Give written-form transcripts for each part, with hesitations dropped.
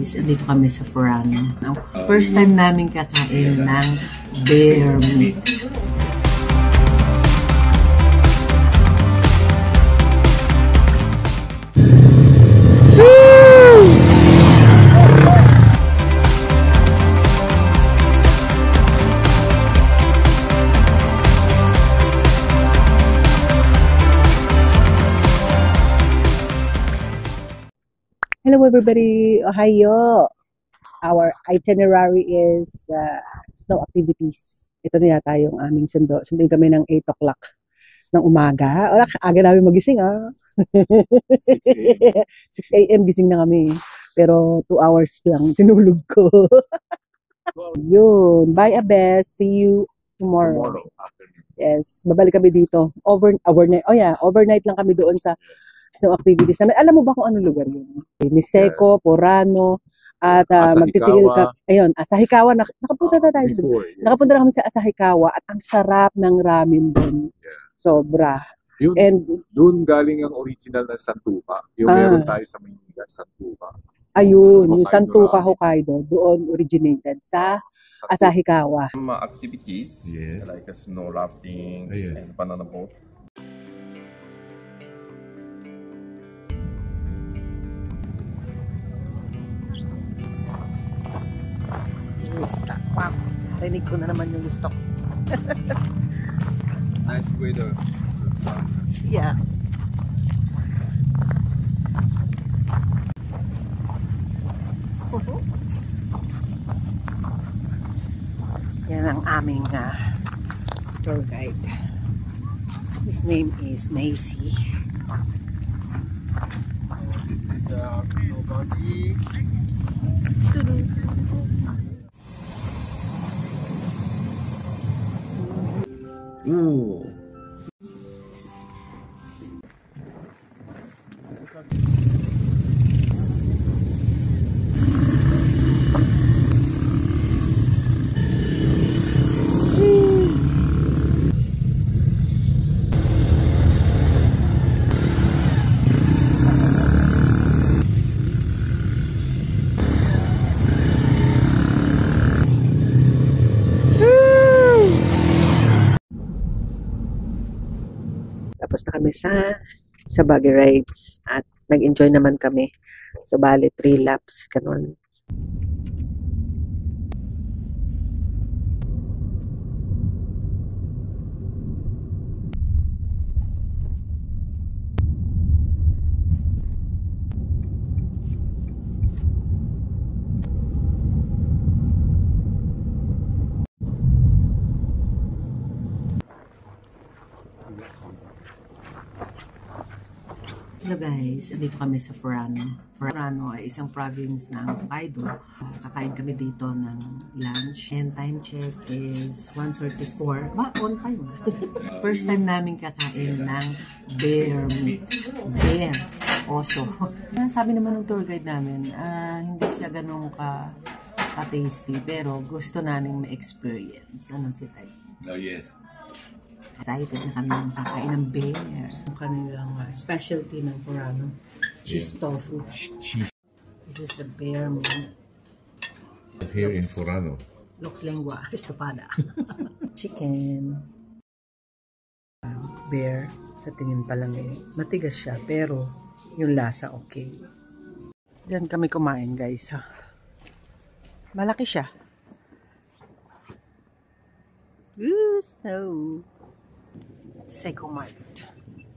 guys, andito kami sa Furano. First time namin kakain ng bear meat. Hello everybody, Ohayo! Our itinerary is snow activities. Ito na yata yung aming sundo. Sundin kami ng 8 o'clock ng umaga. Wala, aga namin magising 6 a.m. gising na kami. Pero 2 hours lang tinulog ko. Yun. Bye Abes. See you tomorrow. Yes. Babalik kami dito. Overnight. Oh yeah, overnight lang kami doon sa snow activities namin. Alam mo ba kung anong lugar yun? Niseko, Furano, at magtitigil ka. Ayun, Asahikawa. Nakapunta na tayo doon. Nakapunta na kami sa Asahikawa at ang sarap ng ramen doon. Yeah. Sobra. Yun, and doon galing ang original na Santuka. Yung meron tayo sa Maynila, Santuka. Ayun, yung Santuka Hokkaido. Doon originated sa Asahikawa. Some activities like snow rafting and banana boat. Stock. Wow. Rinig ko na naman yung stock. Nice weather. Yeah. Yan ang aming tour guide. His name is Macy. This is nobody. Ooh. Tapos na kami sa buggy rides at nag-enjoy naman kami. So, bali 3 laps, ganun. Hello guys, andito kami sa Furano. Furano ay isang province ng Hokkaido. Kakain kami dito ng lunch. And time check is 1:34. On time. First time namin kakain ng bear meat. Bear. Oso. Sabi naman ng tour guide namin, hindi siya ganun ka-tasty. Pero gusto namin ma-experience. Ano si Tay? Oh yes. Excited na kami ng kakain ng bear. Ang kanilang specialty ng Furano. Cheese tofu. Cheese. This is the bear meat. Here in Furano. Looks lengua. Estofada. Chicken. Bear. Sa tingin pa lang matigas siya. Pero yung lasa okay. Diyan kami kumain guys. Malaki siya. Gusto. Seiko Mart.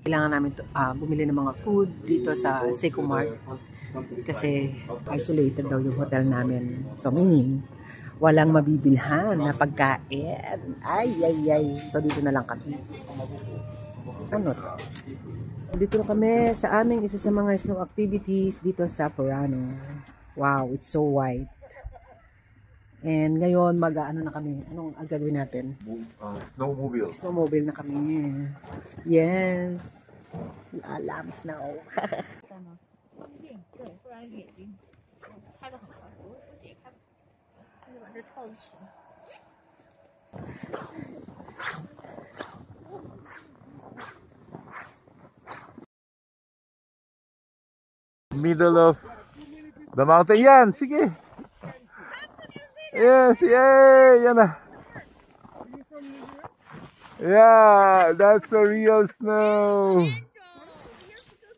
Kailangan namin bumili ng mga food dito sa Seiko Mart kasi isolated daw yung hotel namin. So meaning, walang mabibilhan na pagkain. Ay. So dito na lang kami. Ano to? Dito na kami sa aming isa sa mga snow activities dito sa Furano. Wow, it's so white. And ngayon, mag-ano na kami. Anong gagawin natin? Snowmobile. Snowmobile na kami. Yes. Alam, snow. Middle of The mountain, yan, sige. Yes, yay, yan na. Yeah, that's the real snow.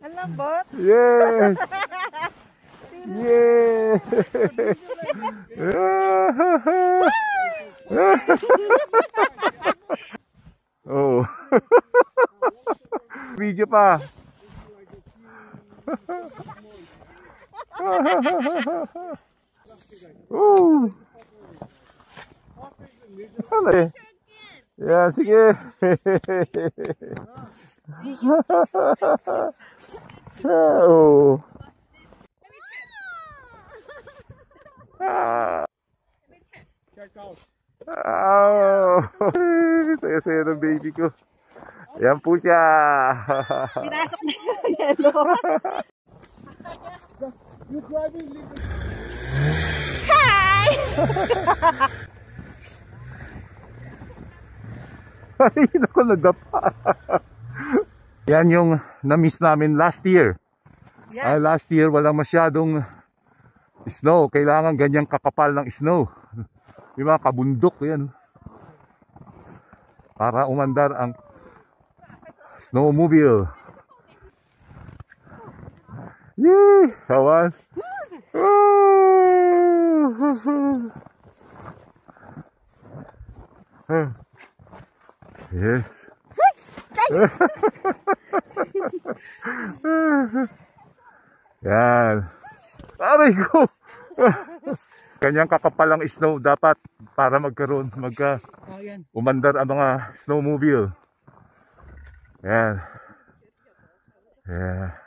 Ang lambot. Yes. Yeah. Oh. Video pa. Oh. Ano eh? Yeah, sige. Oh. Oh. Saya-saya ng baby ko. Yan po siya. Pinasok na yung yelo. Hi! Ay, naku, nagdapa. Yan yung na-miss namin last year. Yes. Ay, last year walang masyadong snow. Kailangan ganyang kakapal ng snow. Yung mga kabundok, yan. Para umandar ang snowmobile. Yee! Hawan! Yes. Yan. Aray ko! Kanyang kakapal ang snow dapat para magkaroon, umandar ang mga snowmobile. Yan. Yeah.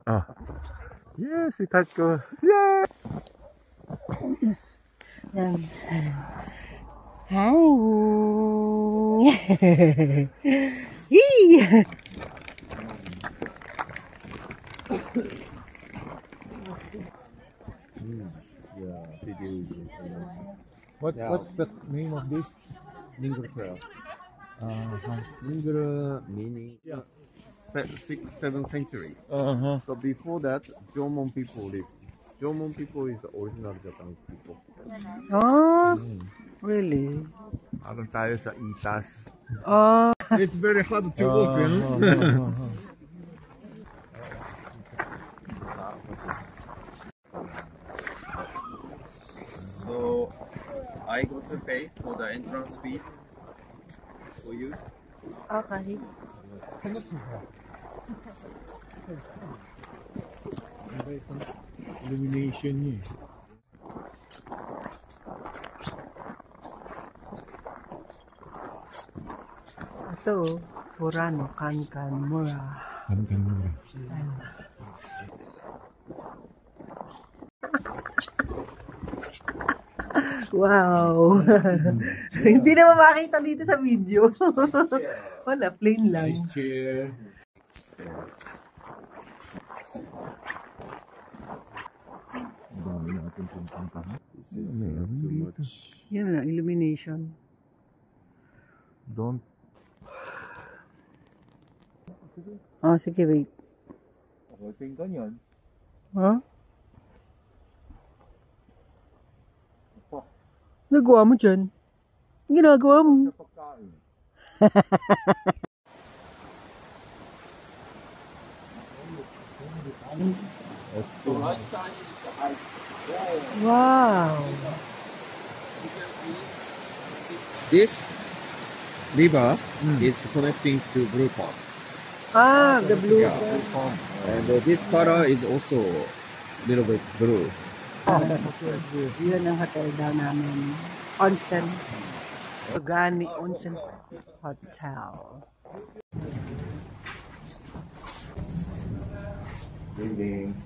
Oh. Yes, i-touch ko. Yeah! Yan. Hi! Yee! What's the name of this? Mingle Trail. Mingle meaning 6th, 7th century. So before that, Jomon people lived. Jomon people is the original Japanese people. Oh, really? Alam tayo sa itas. Oh. It's very hard to walk, you know. So I got to pay for the entrance fee for you. Okay. Illumination niya. Ito, Murano, Kankan, Mura. Kankan Mura. Wow! Hindi naman makita dito sa video. Wala, plain lang. Nice chair. Dami natin puntahan. This is too much. Yan na, illumination. Don't. Oh, sige, wait. Holding ka niyan. Huh? Nagawa mo dyan? Ang ginagawa mo? Pagkain. Wow! This river is connecting to Blue Pond. Ah, the blue. Yeah. And this color is also little bit blue. Yun ang hotel daw namin. Onsen. Sugani Onsen Hotel. Reading.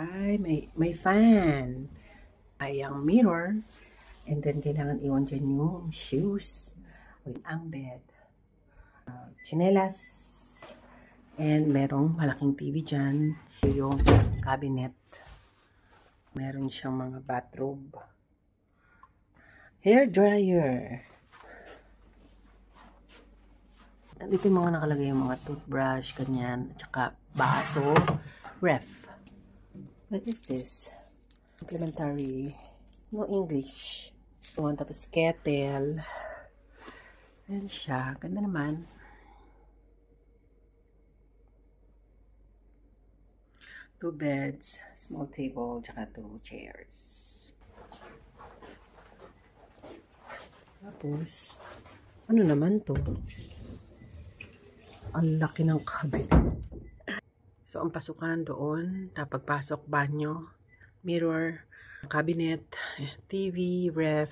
ay may fan. Ay ang mirror. And then, kailangan iwan dyan yung shoes. With ang bed. Chinelas. And merong malaking TV dyan. Yung cabinet. Meron siyang mga bathrobe. Hair dryer. Dito yung mga nakalagay yung mga toothbrush, ganyan. At saka baso. Ref. What is this? Supplementary. No English. Tapos kettle. Ayan siya. Ganda naman. Two beds, small table, tsaka 2 chairs. Tapos, ano naman to? Ang laki ng cabinet. So, ang pasukan doon, pagpasok, banyo, mirror, cabinet, TV, ref.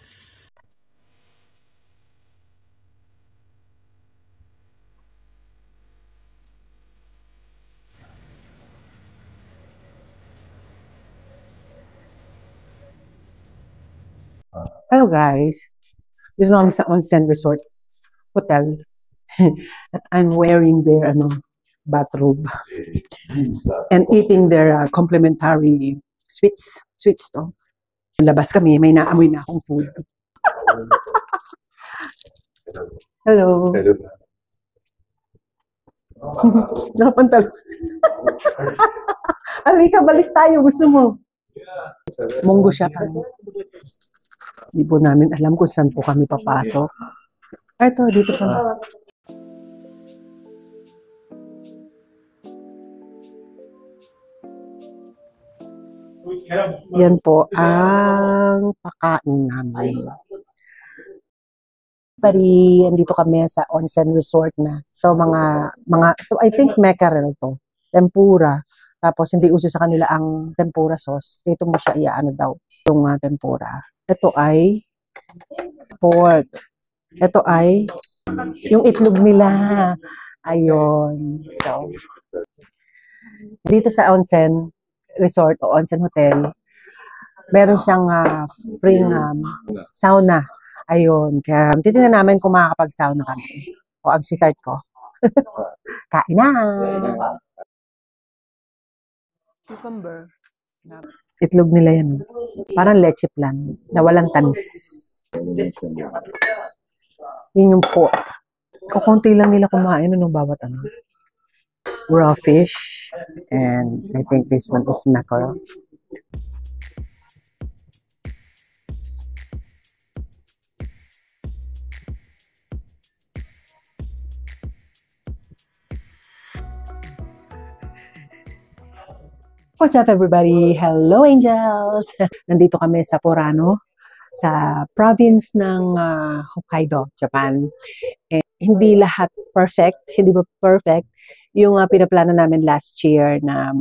Hello guys, this is sa Onsen Resort Hotel. I'm wearing their bathrobe and eating their complimentary sweets to. Labas kami, may naamoy na akong food. Hello. Nakapantal. Halika, balik tayo. Gusto mo? Munggo siya. Hindi po namin alam kung saan po kami papasok. Ito, dito pa. Yan po ang pakain namin. Andito kami sa Onsen Resort na. Ito I think mackerel to. Tempura. Tapos hindi uso sa kanila ang tempura sauce. Dito mo siya iaano daw yung tempura. Ito ay pork. Ito ay yung itlog nila. Ayun. So, dito sa Onsen Resort o Onsen Hotel, meron siyang free sauna. Ayun. Kaya titignan namin kung makakapag-sauna kami. O ang sweetheart ko. Kain na! Cucumber. Itlog nila yan. Parang leche plan na walang tamis. Yun yung pork. Kukunti lang nila kumain bawat raw fish. And I think this one is mackerel. What's up everybody? Hello angels! Nandito kami sa Furano, sa province ng Hokkaido, Japan. Hindi lahat perfect, hindi ba perfect? Yung pinaplano namin last year na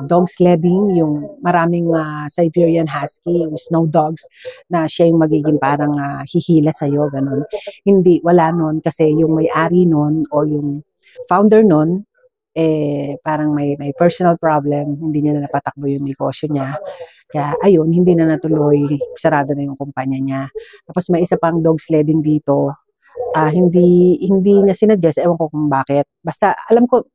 dog sledding, yung maraming Siberian Husky, yung snow dogs, na siya yung magiging parang hihila sa'yo, ganun. Hindi, wala nun kasi yung may-ari nun o yung founder nun, parang may personal problem, hindi niya na napatakbo yung negosyo niya. Kaya ayun, hindi na natuloy, sarado na yung kumpanya niya. Tapos may isa pang dog sledding dito, hindi niya sinuggest, ewan ko kung bakit. Basta alam ko,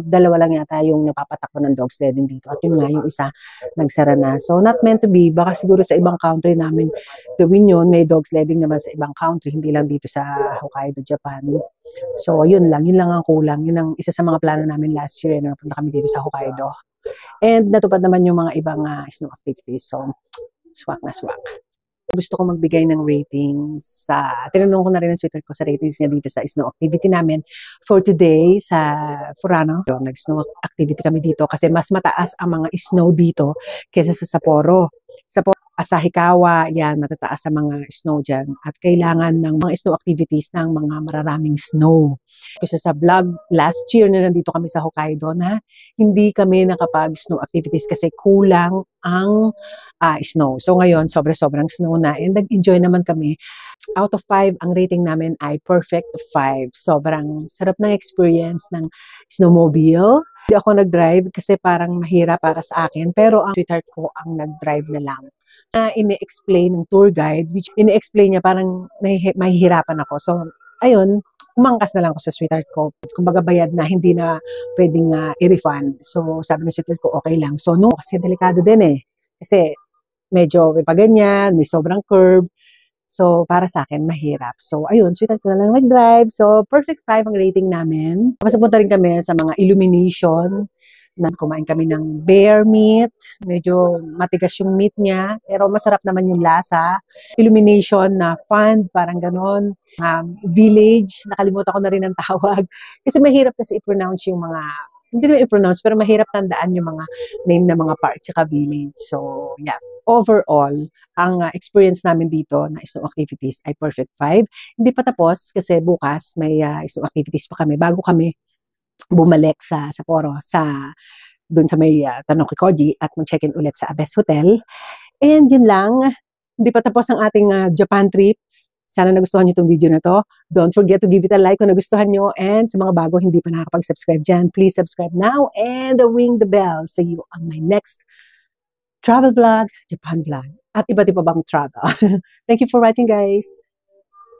dalawa lang yata yung napapatakbo ng dog sledding dito. At yun nga, yung isa nagsara na. So not meant to be, baka siguro sa ibang country namin gawin yun. May dog sledding naman sa ibang country, hindi lang dito sa Hokkaido, Japan. So yun lang ang kulang. Yun ang isa sa mga plano namin last year na napunta kami dito sa Hokkaido. And natupad naman yung mga ibang snow activities. So swak na swak. Gusto ko magbigay ng ratings tinanong ko na rin ang sweetheart ko sa ratings niya dito sa snow activity namin for today sa Furano. Nag-snow activity kami dito kasi mas mataas ang mga snow dito kaysa sa Sapporo. Asahikawa, yan, matataas sa mga snow dyan. At kailangan ng mga snow activities ng mga mararaming snow. Kasi sa vlog, last year na nandito kami sa Hokkaido na hindi kami nakapag-snow activities kasi kulang ang snow. So ngayon, sobrang snow na. And nag-enjoy naman kami. Out of 5, ang rating namin ay perfect 5. Sobrang sarap ng experience ng snowmobile. Hindi ako nag-drive kasi parang mahirap para sa akin. Pero ang sweetheart ko ang nag-drive na lang. Ini-explain ng tour guide, which ini-explain niya parang mahihirapan ako. So, ayun, umangkas na lang ako sa sweetheart ko. Kumbaga bayad na, hindi na pwedeng i-refund. So, sabi ng sweetheart ko, okay lang. So, no, kasi delikado din eh. Kasi medyo may paganyan, may sobrang curve. So, para sa akin, mahirap. So, ayun, sweetheart ko na lang nag-drive. So, perfect 5 ang rating namin. Mas punta rin kami sa mga illumination. Kumain kami ng bear meat. Medyo matigas yung meat niya. Pero masarap naman yung lasa. Illumination na fund, parang ganon. Village, nakalimutan ko na rin ang tawag. Kasi mahirap kasi i-pronounce yung mga, hindi naman i-pronounce, pero mahirap tandaan yung mga name ng mga park tsaka village. So, yeah. Overall, ang experience namin dito na snow activities ay perfect 5. Hindi pa tapos kasi bukas may snow activities pa kami bago kami bumalik sa Sapporo, doon sa may Tanong Kikoji at mag-check-in ulit sa Abes Hotel. And yun lang, hindi pa tapos ang ating Japan trip. Sana nagustuhan nyo itong video na to. Don't forget to give it a like kung nagustuhan nyo. And sa mga bago hindi pa nakakapag-subscribe dyan, please subscribe now and ring the bell. See you on my next travel vlog, Japan vlog, at iba't iba bang travel. Thank you for watching, guys.